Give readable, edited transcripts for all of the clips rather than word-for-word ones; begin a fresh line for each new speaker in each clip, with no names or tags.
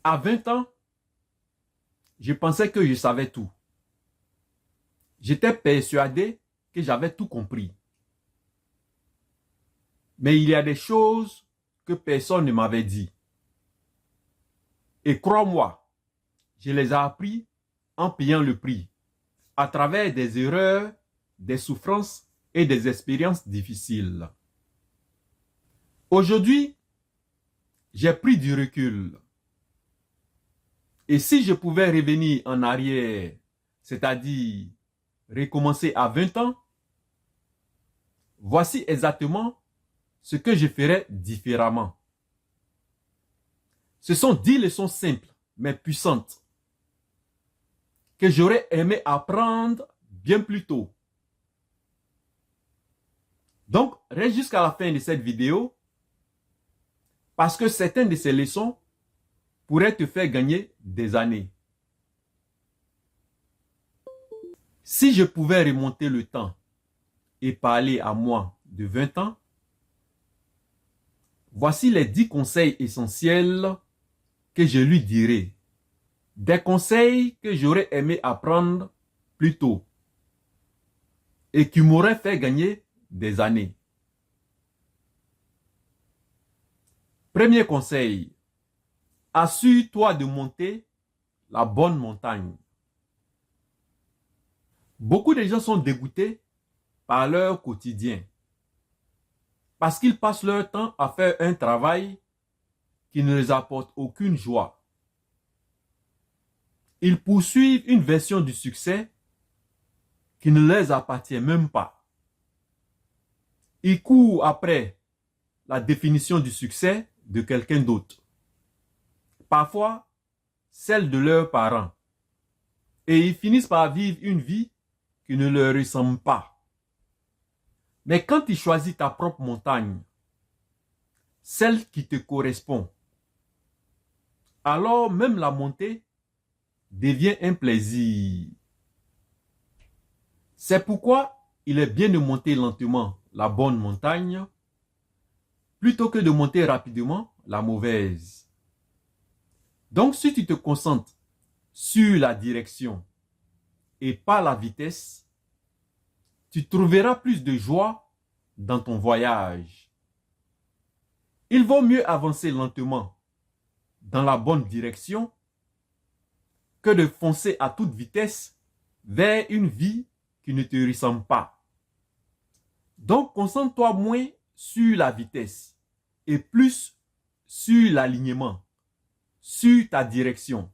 À 20 ans, je pensais que je savais tout. J'étais persuadé que j'avais tout compris. Mais il y a des choses que personne ne m'avait dit. Et crois-moi, je les ai appris en payant le prix, à travers des erreurs, des souffrances et des expériences difficiles. Aujourd'hui, j'ai pris du recul. Et si je pouvais revenir en arrière, c'est-à-dire recommencer à 20 ans, voici exactement ce que je ferais différemment. Ce sont 10 leçons simples, mais puissantes, que j'aurais aimé apprendre bien plus tôt. Donc, reste jusqu'à la fin de cette vidéo, parce que certaines de ces leçons pourraient te faire gagner des années. Si je pouvais remonter le temps et parler à moi de 20 ans, voici les 10 conseils essentiels que je lui dirais. Des conseils que j'aurais aimé apprendre plus tôt et qui m'auraient fait gagner des années. Premier conseil, assure-toi de monter la bonne montagne. Beaucoup de gens sont dégoûtés par leur quotidien parce qu'ils passent leur temps à faire un travail qui ne les apporte aucune joie. Ils poursuivent une version du succès qui ne les appartient même pas. Ils courent après la définition du succès de quelqu'un d'autre. Parfois, celle de leurs parents. Et ils finissent par vivre une vie qui ne leur ressemble pas. Mais quand tu choisis ta propre montagne, celle qui te correspond, alors même la montée devient un plaisir. C'est pourquoi il est bien de monter lentement la bonne montagne plutôt que de monter rapidement la mauvaise. Donc, si tu te concentres sur la direction et pas la vitesse, tu trouveras plus de joie dans ton voyage. Il vaut mieux avancer lentement dans la bonne direction que de foncer à toute vitesse vers une vie qui ne te ressemble pas. Donc, concentre-toi moins sur la vitesse et plus sur l'alignement, sur ta direction.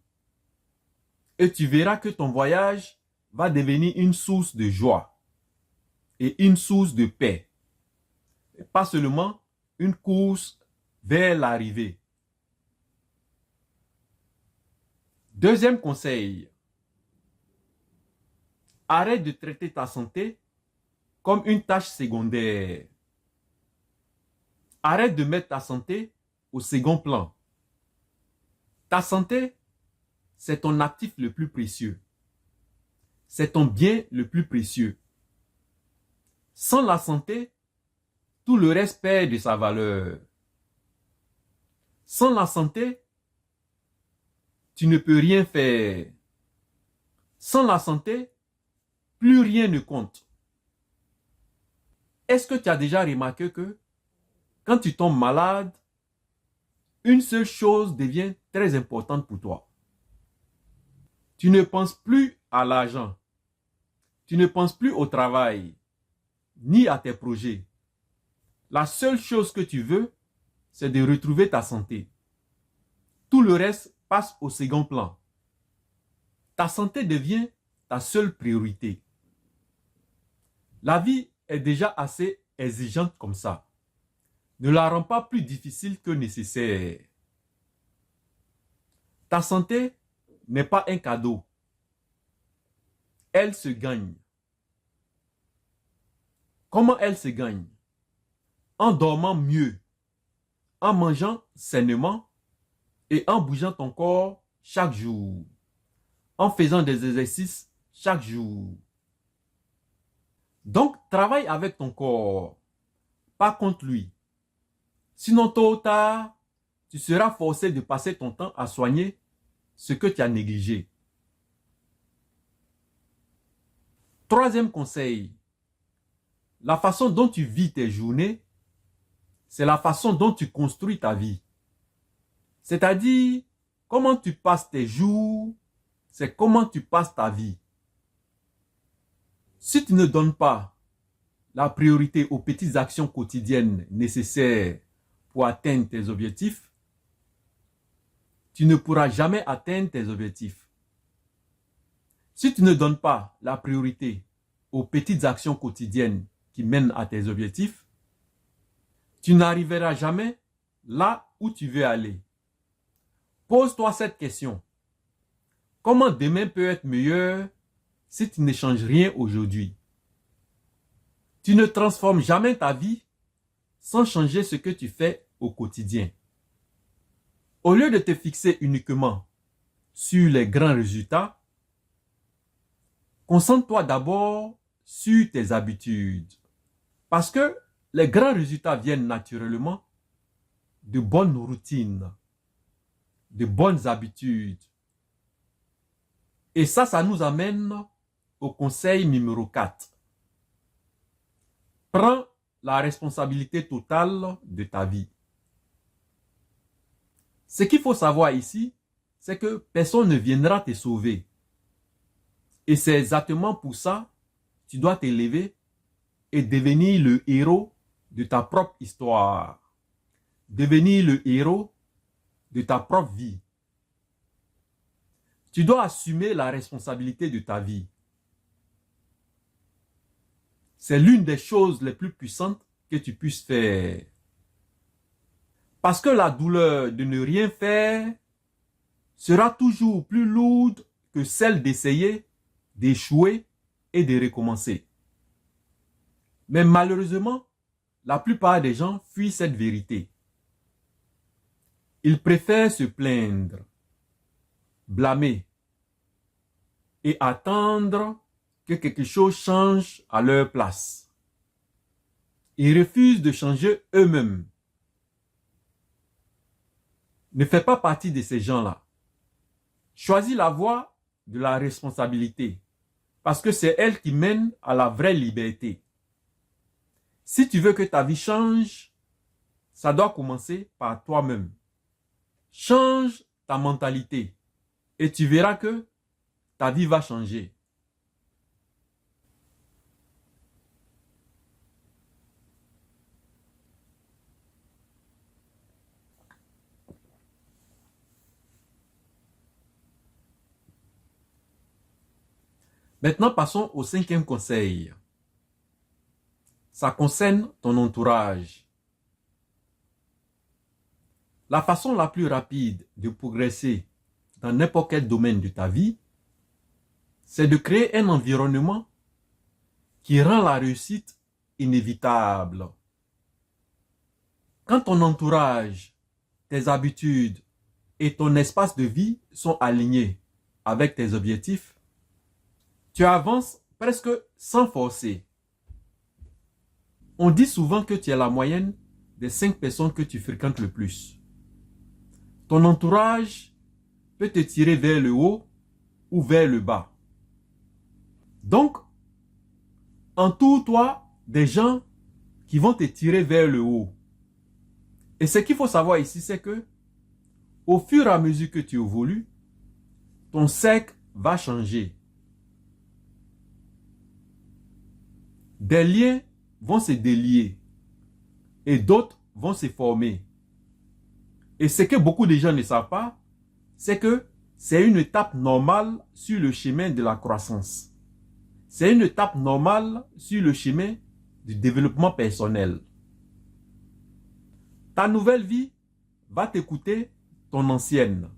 Et tu verras que ton voyage va devenir une source de joie et une source de paix. Et pas seulement une course vers l'arrivée. Deuxième conseil, arrête de traiter ta santé comme une tâche secondaire. Arrête de mettre ta santé au second plan. Ta santé, c'est ton actif le plus précieux. C'est ton bien le plus précieux. Sans la santé, tout le reste perd de sa valeur. Sans la santé, tu ne peux rien faire. Sans la santé, plus rien ne compte. Est-ce que tu as déjà remarqué que quand tu tombes malade, une seule chose devient très importante pour toi? Tu ne penses plus à l'argent. Tu ne penses plus au travail, ni à tes projets. La seule chose que tu veux, c'est de retrouver ta santé. Tout le reste passe au second plan. Ta santé devient ta seule priorité. La vie est déjà assez exigeante comme ça. Ne la rends pas plus difficile que nécessaire. Ta santé n'est pas un cadeau. Elle se gagne. Comment elle se gagne? En dormant mieux, en mangeant sainement et en bougeant ton corps chaque jour, en faisant des exercices chaque jour. Donc, travaille avec ton corps, pas contre lui. Sinon, tôt ou tard, tu seras forcé de passer ton temps à soigner ce que tu as négligé. Troisième conseil, la façon dont tu vis tes journées, c'est la façon dont tu construis ta vie. C'est-à-dire, comment tu passes tes jours, c'est comment tu passes ta vie. Si tu ne donnes pas la priorité aux petites actions quotidiennes nécessaires pour atteindre tes objectifs, tu ne pourras jamais atteindre tes objectifs. Si tu ne donnes pas la priorité aux petites actions quotidiennes qui mènent à tes objectifs, tu n'arriveras jamais là où tu veux aller. Pose-toi cette question. Comment demain peut être meilleur si tu ne changes rien aujourd'hui? Tu ne transformes jamais ta vie sans changer ce que tu fais au quotidien. Au lieu de te fixer uniquement sur les grands résultats, concentre-toi d'abord sur tes habitudes. Parce que les grands résultats viennent naturellement de bonnes routines, de bonnes habitudes. Et ça nous amène au conseil numéro 4. Prends la responsabilité totale de ta vie. Ce qu'il faut savoir ici, c'est que personne ne viendra te sauver. Et c'est exactement pour ça que tu dois t'élever et devenir le héros de ta propre histoire. Devenir le héros de ta propre vie. Tu dois assumer la responsabilité de ta vie. C'est l'une des choses les plus puissantes que tu puisses faire. Parce que la douleur de ne rien faire sera toujours plus lourde que celle d'essayer, d'échouer et de recommencer. Mais malheureusement, la plupart des gens fuient cette vérité. Ils préfèrent se plaindre, blâmer et attendre que quelque chose change à leur place. Ils refusent de changer eux-mêmes. Ne fais pas partie de ces gens-là. Choisis la voie de la responsabilité parce que c'est elle qui mène à la vraie liberté. Si tu veux que ta vie change, ça doit commencer par toi-même. Change ta mentalité et tu verras que ta vie va changer. Maintenant, passons au cinquième conseil. Ça concerne ton entourage. La façon la plus rapide de progresser dans n'importe quel domaine de ta vie, c'est de créer un environnement qui rend la réussite inévitable. Quand ton entourage, tes habitudes et ton espace de vie sont alignés avec tes objectifs, tu avances presque sans forcer. On dit souvent que tu es la moyenne des 5 personnes que tu fréquentes le plus. Ton entourage peut te tirer vers le haut ou vers le bas. Donc, entoure-toi des gens qui vont te tirer vers le haut. Et ce qu'il faut savoir ici, c'est que au fur et à mesure que tu évolues, ton cercle va changer. Des liens vont se délier et d'autres vont se former. Et ce que beaucoup de gens ne savent pas, c'est que c'est une étape normale sur le chemin de la croissance. C'est une étape normale sur le chemin du développement personnel. Ta nouvelle vie va t'écouter ton ancienne.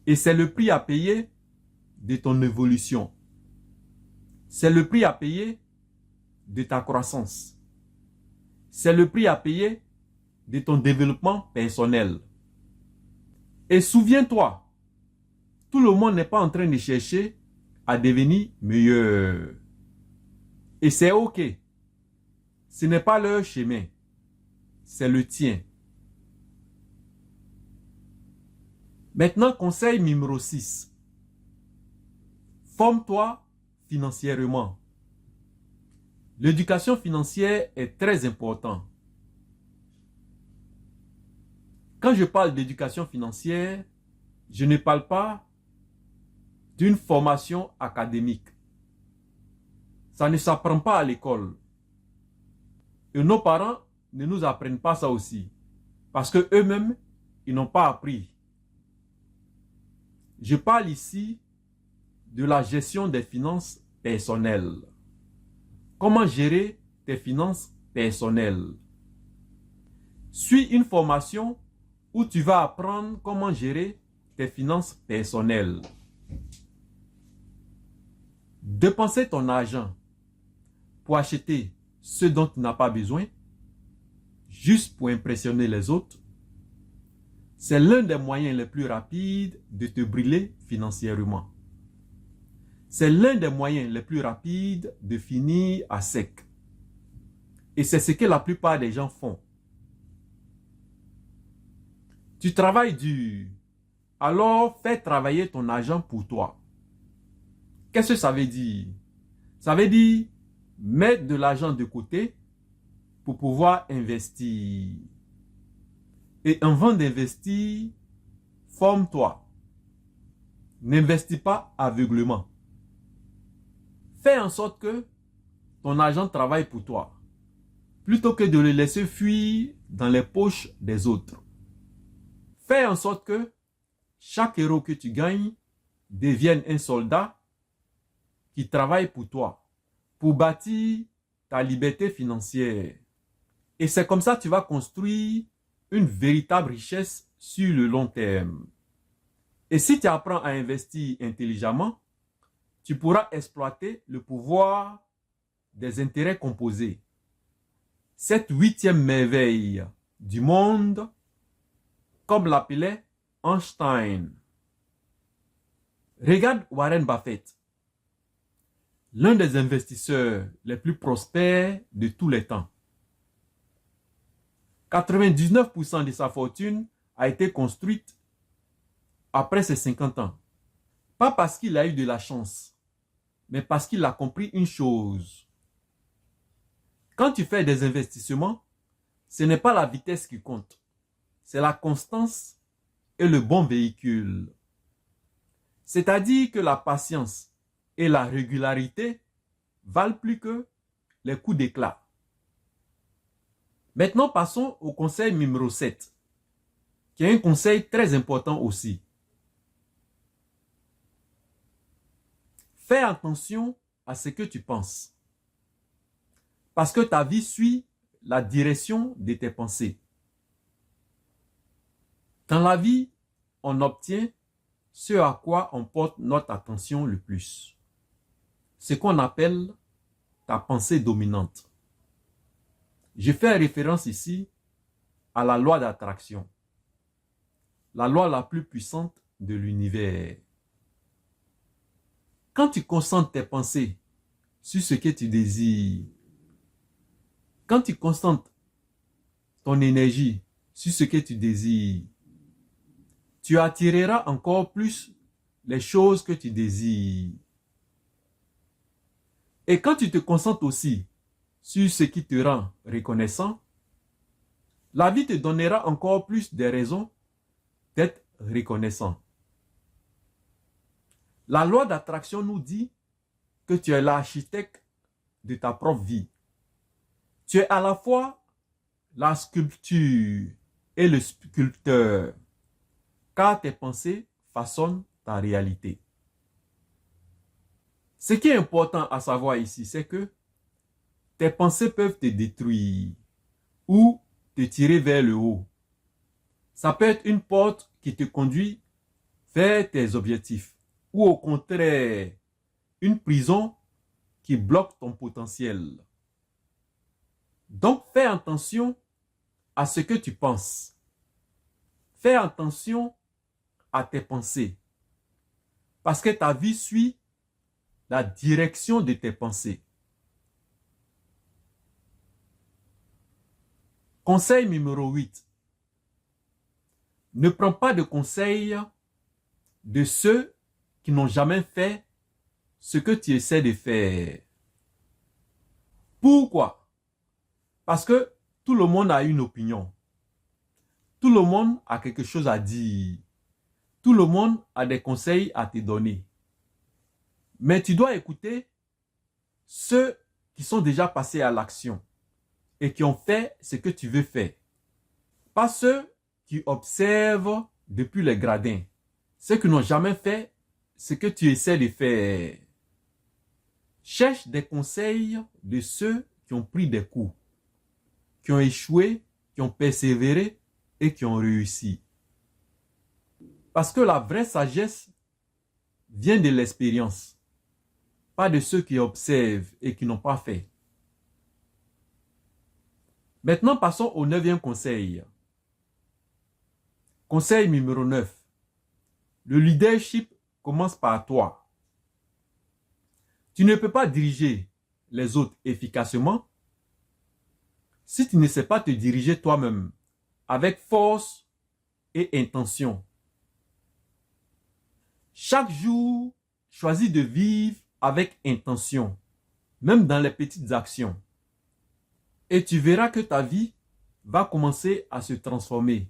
Et c'est le prix à payer de ton évolution. C'est le prix à payer de ta croissance. C'est le prix à payer de ton développement personnel. Et souviens-toi, tout le monde n'est pas en train de chercher à devenir meilleur. Et c'est ok. Ce n'est pas leur chemin. C'est le tien. Maintenant, conseil numéro 6. Forme-toi financièrement. L'éducation financière est très importante. Quand je parle d'éducation financière, je ne parle pas d'une formation académique. Ça ne s'apprend pas à l'école. Et nos parents ne nous apprennent pas ça aussi. Parce qu'eux-mêmes, ils n'ont pas appris. Je parle ici de la gestion des finances personnelles. Comment gérer tes finances personnelles? Suis une formation où tu vas apprendre comment gérer tes finances personnelles. Dépenser ton argent pour acheter ce dont tu n'as pas besoin, juste pour impressionner les autres, c'est l'un des moyens les plus rapides de te brûler financièrement. C'est l'un des moyens les plus rapides de finir à sec. Et c'est ce que la plupart des gens font. Tu travailles dur, alors fais travailler ton argent pour toi. Qu'est-ce que ça veut dire? Ça veut dire mettre de l'argent de côté pour pouvoir investir. Et avant d'investir, forme-toi. N'investis pas aveuglément. Fais en sorte que ton argent travaille pour toi, plutôt que de le laisser fuir dans les poches des autres. Fais en sorte que chaque euro que tu gagnes devienne un soldat qui travaille pour toi, pour bâtir ta liberté financière. Et c'est comme ça que tu vas construire une véritable richesse sur le long terme. Et si tu apprends à investir intelligemment, tu pourras exploiter le pouvoir des intérêts composés. Cette 8e merveille du monde, comme l'appelait Einstein. Regarde Warren Buffett, l'un des investisseurs les plus prospères de tous les temps. 99% de sa fortune a été construite après ses 50 ans. Pas parce qu'il a eu de la chance, mais parce qu'il a compris une chose. Quand tu fais des investissements, ce n'est pas la vitesse qui compte, c'est la constance et le bon véhicule. C'est-à-dire que la patience et la régularité valent plus que les coups d'éclat. Maintenant, passons au conseil numéro 7, qui est un conseil très important aussi. Fais attention à ce que tu penses, parce que ta vie suit la direction de tes pensées. Dans la vie, on obtient ce à quoi on porte notre attention le plus. Ce qu'on appelle ta pensée dominante. Je fais référence ici à la loi d'attraction, la loi la plus puissante de l'univers. Quand tu concentres tes pensées sur ce que tu désires, quand tu concentres ton énergie sur ce que tu désires, tu attireras encore plus les choses que tu désires. Et quand tu te concentres aussi sur ce qui te rend reconnaissant, la vie te donnera encore plus de raisons d'être reconnaissant. La loi d'attraction nous dit que tu es l'architecte de ta propre vie. Tu es à la fois la sculpture et le sculpteur, car tes pensées façonnent ta réalité. Ce qui est important à savoir ici, c'est que tes pensées peuvent te détruire ou te tirer vers le haut. Ça peut être une porte qui te conduit vers tes objectifs ou au contraire, une prison qui bloque ton potentiel. Donc, fais attention à ce que tu penses. Fais attention à tes pensées. Parce que ta vie suit la direction de tes pensées. Conseil numéro 8. Ne prends pas de conseils de ceux qui n'ont jamais fait ce que tu essaies de faire. Pourquoi? Parce que tout le monde a une opinion. Tout le monde a quelque chose à dire. Tout le monde a des conseils à te donner. Mais tu dois écouter ceux qui sont déjà passés à l'action et qui ont fait ce que tu veux faire. Pas ceux qui observent depuis les gradins. Ceux qui n'ont jamais fait ce que tu essaies de faire. Cherche des conseils de ceux qui ont pris des coups, qui ont échoué, qui ont persévéré et qui ont réussi. Parce que la vraie sagesse vient de l'expérience, pas de ceux qui observent et qui n'ont pas fait. Maintenant, passons au 9e conseil. Conseil numéro 9. Le leadership commence par toi. Tu ne peux pas diriger les autres efficacement si tu ne sais pas te diriger toi-même avec force et intention. Chaque jour, choisis de vivre avec intention, même dans les petites actions. Et tu verras que ta vie va commencer à se transformer.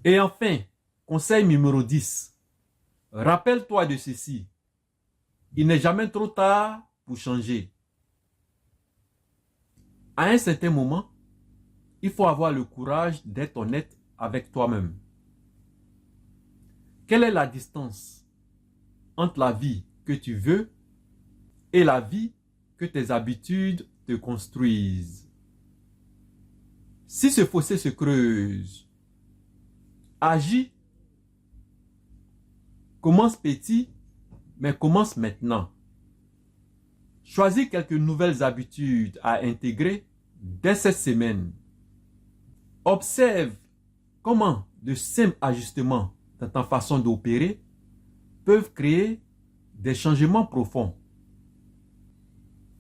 Et enfin, conseil numéro 10. Rappelle-toi de ceci. Il n'est jamais trop tard pour changer. À un certain moment, il faut avoir le courage d'être honnête avec toi-même. Quelle est la distance entre la vie que tu veux et la vie que tes habitudes te construisent? Si ce fossé se creuse, agis. Commence petit, mais commence maintenant. Choisis quelques nouvelles habitudes à intégrer dès cette semaine. Observe comment de simples ajustements dans ta façon d'opérer peuvent créer des changements profonds.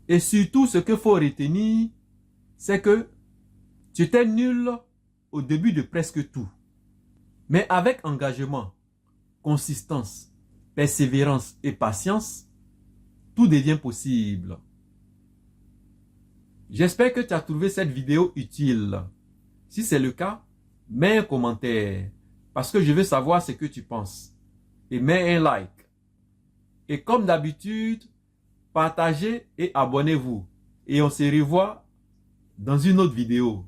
Et surtout, ce qu'il faut retenir, c'est que tu étais nul au début de presque tout. Mais avec engagement, consistance, persévérance et patience, tout devient possible. J'espère que tu as trouvé cette vidéo utile. Si c'est le cas, mets un commentaire parce que je veux savoir ce que tu penses. Et mets un like. Et comme d'habitude, partagez et abonnez-vous. Et on se revoit dans une autre vidéo.